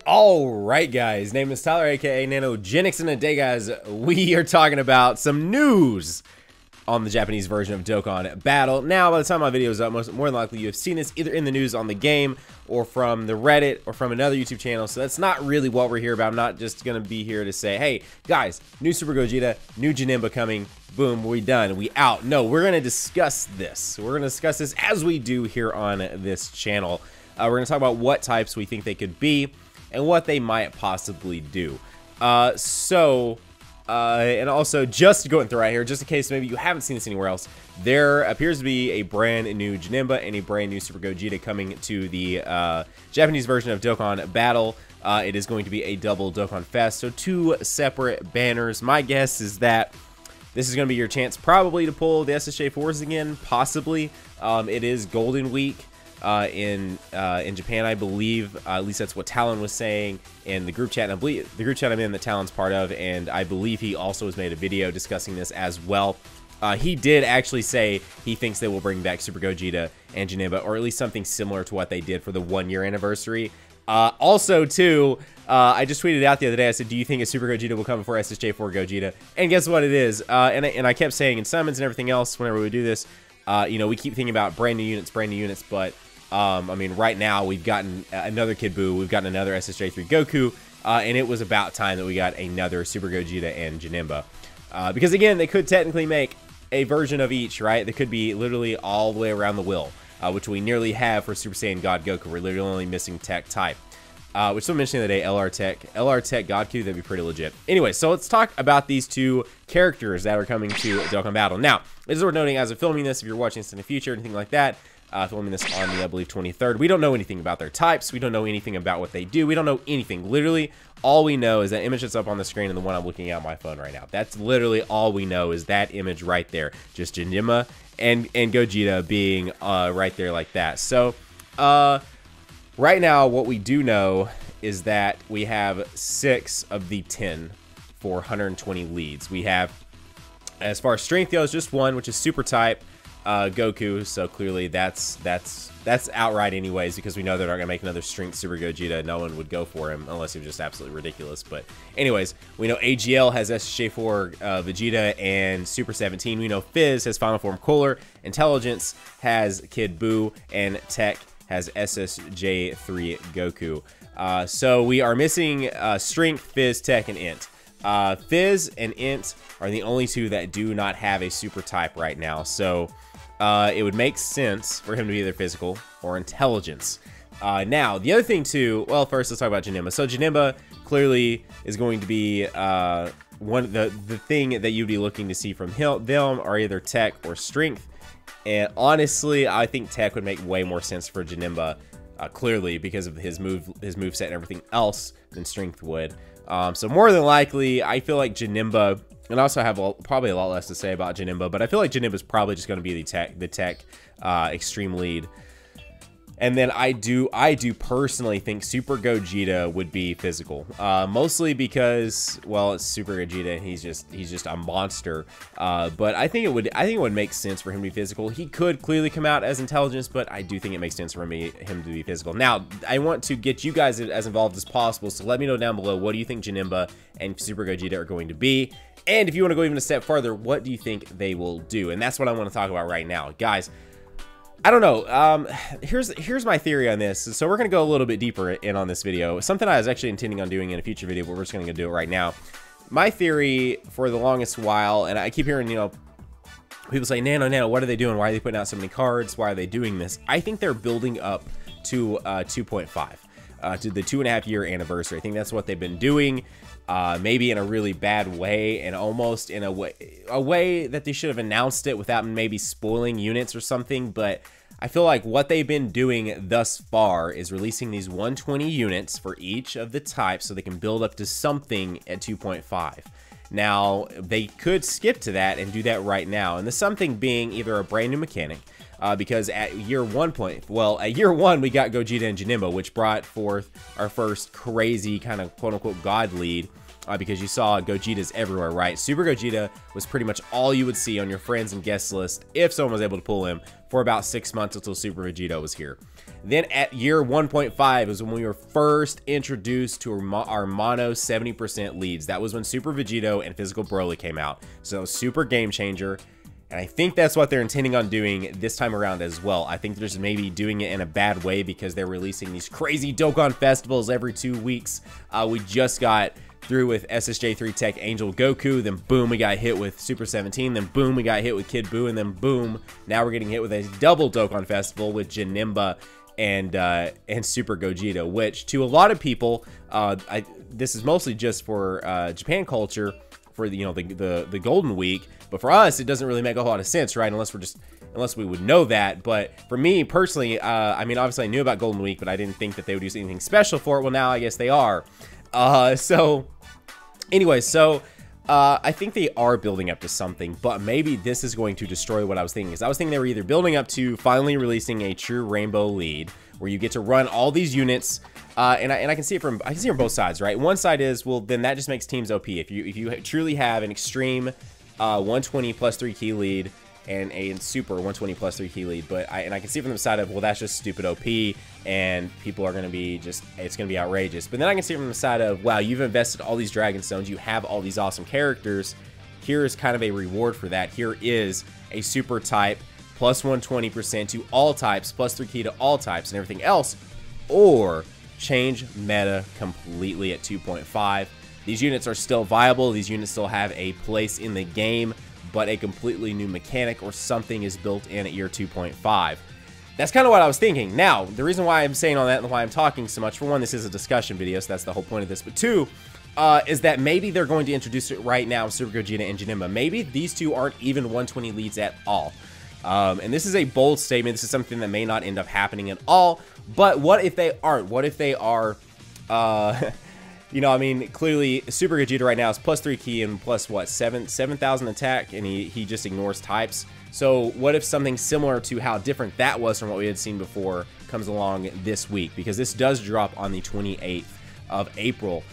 Alright guys, name is Tyler aka Nanogenix, and today guys, we are talking about some news on the Japanese version of Dokkan Battle. Now, by the time my video is up, more than likely you have seen this either in the news on the game, or from the Reddit, or from another YouTube channel, so that's not really what we're here about. I'm not just going to be here to say, hey, guys, new Super Gogeta, new Janemba coming, boom, we done, we out. No, we're going to discuss this. We're going to discuss this as we do here on this channel. We're going to talk about what types we think they could be, and what they might possibly do. And also, just going through right here, just in case maybe you haven't seen this anywhere else, there appears to be a brand new Janemba and a brand new Super Gogeta coming to the Japanese version of Dokkan Battle. It is going to be a double Dokkan Fest, so two separate banners. My guess is that this is going to be your chance probably to pull the SSJ4s again, possibly. It is Golden Week. In Japan, I believe, at least that's what Talon was saying in the group chat, and I believe the group chat I'm in that Talon's part of, and I believe he also has made a video discussing this as well. He did actually say he thinks they will bring back Super Gogeta and Janemba, or at least something similar to what they did for the 1-year anniversary. Also, too, I just tweeted out the other day, I said, do you think a Super Gogeta will come before SSJ4 Gogeta? And guess what it is? And I kept saying in summons and everything else whenever we do this, you know, we keep thinking about brand new units, but I mean, right now we've gotten another Kid Buu, we've gotten another SSJ3 Goku, and it was about time that we got another Super Gogeta and Janemba. Because again, they could technically make a version of each, right? They could be literally all the way around the wheel, which we nearly have for Super Saiyan God Goku. We're literally only missing Tech type. Which someone mentioned the other day, LR Tech Godku, that'd be pretty legit. Anyway, so let's talk about these two characters that are coming to Dokkan Battle. Now, this is worth noting as of filming this, if you're watching this in the future, anything like that, filming this on the, I believe, 23rd. We don't know anything about their types. We don't know anything about what they do. We don't know anything. Literally, all we know is that image that's up on the screen and the one I'm looking at on my phone right now. That's literally all we know, is that image right there. Just Janemba and Gogeta being right there like that. So, right now, what we do know is that we have 6 of the 10 for 120 leads. We have, as far as strength goes, just one, which is Super type. Goku, so clearly that's outright anyways, because we know they're not gonna make another strength Super Gogeta. No one would go for him unless he was just absolutely ridiculous. But anyways, we know AGL has SSJ4 Vegeta and Super 17. We know Fizz has Final Form Cooler, Intelligence has Kid Buu, and Tech has SSJ3 Goku. So we are missing Strength, Fizz, Tech, and Int. Fizz and Int are the only two that do not have a super type right now, so it would make sense for him to be either physical or intelligence. Now, the other thing too, well, first let's talk about Janemba. So Janemba clearly is going to be the thing that you'd be looking to see from them are either Tech or Strength. And honestly, I think Tech would make way more sense for Janemba, clearly because of his moveset and everything else than Strength would. So more than likely, I feel like Janemba, and I also have probably a lot less to say about Janemba, but I feel like Janemba is probably just going to be the tech extreme lead. And then I do personally think Super Gogeta would be physical, mostly because, well, it's Super Gogeta and he's just a monster. But I think it would make sense for him to be physical. He could clearly come out as intelligence, but I do think it makes sense for him to be physical. Now, I want to get you guys as involved as possible, so let me know down below, what do you think Janemba and Super Gogeta are going to be? And if you want to go even a step further, what do you think they will do? And that's what I want to talk about right now, guys. I don't know. Here's my theory on this. So we're going to go a little bit deeper in on this video. Something I was actually intending on doing in a future video, but we're just going to do it right now. My theory for the longest while, and I keep hearing, you know, people say, Nano, what are they doing? Why are they putting out so many cards? Why are they doing this? I think they're building up to 2.5, to the 2.5-year anniversary. I think that's what they've been doing. Maybe in a really bad way, and almost in a way that they should have announced it without maybe spoiling units or something. But I feel like what they've been doing thus far is releasing these 120 units for each of the types so they can build up to something at 2.5. Now, they could skip to that and do that right now, and the something being either a brand new mechanic, because at year 1 at year 1 we got Gogeta and Janemba, which brought forth our first crazy kind of quote-unquote god lead, because you saw Gogetas everywhere, right? Super Gogeta was pretty much all you would see on your friends and guest list if someone was able to pull him for about 6 months until Super Vegito was here. Then at year 1.5 is when we were first introduced to our mono 70% leads. That was when Super Vegito and Physical Broly came out. So super game changer. And I think that's what they're intending on doing this time around as well. I think they're just maybe doing it in a bad way because they're releasing these crazy Dokkan festivals every 2 weeks. We just got through with SSJ3 Tech Angel Goku, then boom, we got hit with Super 17, then boom, we got hit with Kid Buu, and then boom, now we're getting hit with a double Dokkan festival with Janemba and Super Gogeta, which to a lot of people, this is mostly just for Japan culture, for the Golden Week, but for us it doesn't really make a whole lot of sense, right? Unless we would know that. But for me personally, I mean, obviously I knew about Golden Week, but I didn't think that they would do anything special for it. Well, now I guess they are. So anyway, I think they are building up to something, but maybe this is going to destroy what I was thinking. Because I was thinking they were either building up to finally releasing a true rainbow lead where you get to run all these units, and I can see it from both sides, right? One side is, well, then that just makes teams OP. If you truly have an extreme 120 plus 3 key lead and a super 120 plus 3 key lead, but I can see from the side of, well, that's just stupid OP, and people are going to be it's going to be outrageous. But then I can see from the side of, wow, you've invested all these Dragon Stones, you have all these awesome characters, here is kind of a reward for that. Here is a super type plus 120% to all types, plus 3 key to all types and everything else, or change meta completely at 2.5. These units are still viable, these units still have a place in the game, but a completely new mechanic or something is built in at year 2.5. That's kind of what I was thinking. Now, the reason why I'm saying all that and why I'm talking so much, for one, this is a discussion video, so that's the whole point of this, but two, is that maybe they're going to introduce it right now, Super Gogeta and Janemba. Maybe these two aren't even 120 leads at all. And this is a bold statement. This is something that may not end up happening at all, but what if they aren't? What if they are, you know, I mean, clearly Super Gogeta right now is plus 3 key and plus what, 7,000 attack, and he just ignores types. So what if something similar to how different that was from what we had seen before comes along this week? Because this does drop on the 28th of April.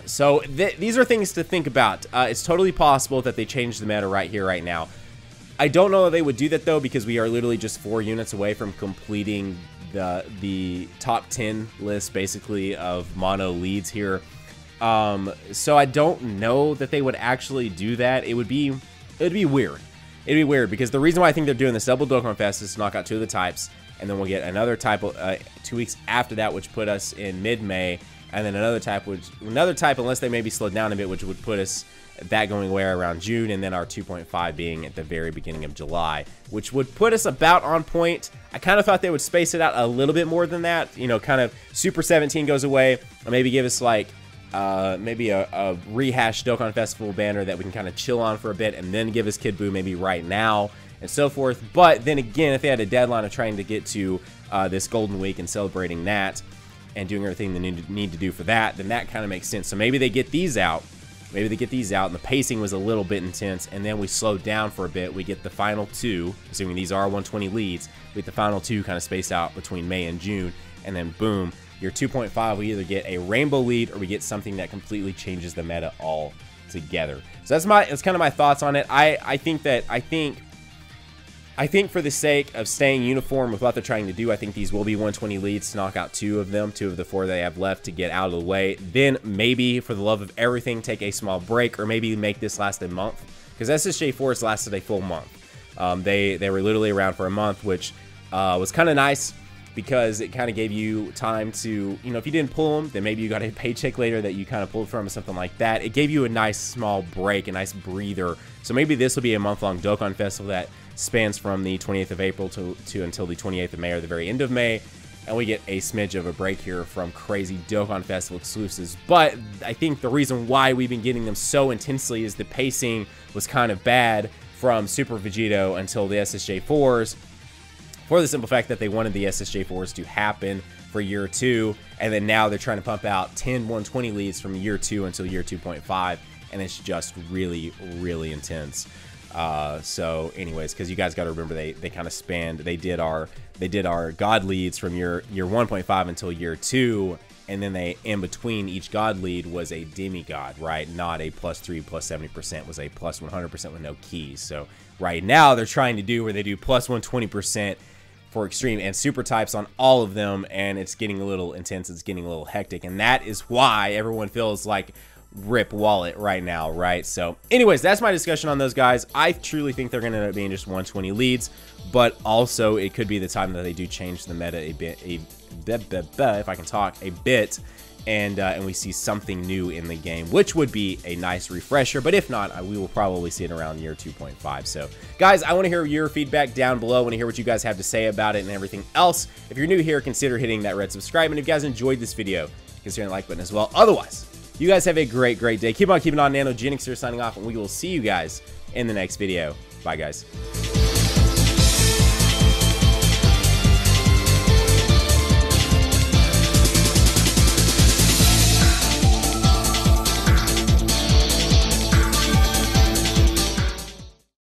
So these are things to think about. It's totally possible that they change the meta right here, right now. I don't know if they would do that though, because we are literally just 4 units away from completing the top 10 list basically of mono leads here. So I don't know that they would actually do that. It would be weird. It'd be weird because the reason why I think they're doing this double Dokkan Fest is to knock out 2 of the types, and then we'll get another type 2 weeks after that, which put us in mid-May, and then another type unless they maybe slow down a bit, which would put us that going away around June, and then our 2.5 being at the very beginning of July, which would put us about on point. I kind of thought they would space it out a little bit more than that, you know, kind of Super 17 goes away, or maybe give us like maybe a rehashed Dokkan Festival banner that we can kind of chill on for a bit, and then give us Kid Buu maybe right now, and so forth. But then again, if they had a deadline of trying to get to this Golden Week and celebrating that, and doing everything they need to do for that, then that kind of makes sense. So maybe they get these out. Maybe they get these out, and the pacing was a little bit intense, and then we slow down for a bit. We get the final 2, assuming these are 120 leads, we get the final 2 kind of spaced out between May and June, and then boom, your 2.5, we either get a rainbow lead or we get something that completely changes the meta all together. So that's kind of my thoughts on it. I think for the sake of staying uniform with what they're trying to do, I think these will be 120 leads to knock out 2 of them, 2 of the 4 they have left to get out of the way. Then maybe, for the love of everything, take a small break, or maybe make this last a month, because SSJ4 has lasted a full month. They were literally around for a month, which was kind of nice, because it kind of gave you time to, you know, if you didn't pull them, then maybe you got a paycheck later that you kind of pulled from or something like that. It gave you a nice small break, a nice breather. So maybe this will be a month-long Dokkan Festival that spans from the 28th of April to until the 28th of May, or the very end of May, and we get a smidge of a break here from crazy Dokkan Festival exclusives. But I think the reason why we've been getting them so intensely is the pacing was kind of bad from Super Vegito until the SSJ4s, for the simple fact that they wanted the SSJ4s to happen for year 2, and then now they're trying to pump out 10 120 leads from year 2 until year 2.5, and it's just really, really intense. So anyways, because you guys got to remember, they kind of spanned, they did our god leads from year 1.5 until year 2, and then they, in between each god lead was a demigod, right? Not a plus 3 plus 70%, was a plus 100% with no keys. So right now they're trying to do, where they do plus 120% for extreme and super types on all of them, and it's getting a little intense, it's getting a little hectic, and that is why everyone feels like rip wallet right now, right? So anyways, that's my discussion on those guys. I truly think they're going to end up being just 120 leads, but also it could be the time that they do change the meta a bit, if I can talk, a bit, and we see something new in the game, which would be a nice refresher. But if not, we will probably see it around year 2.5. So guys, I want to hear your feedback down below. I want to hear what you guys have to say about it and everything else. If you're new here, consider hitting that red subscribe, and if you guys enjoyed this video, consider the like button as well. Otherwise, you guys have a great day. Keep on keeping on. Nanogenix here signing off, and we will see you guys in the next video. Bye guys.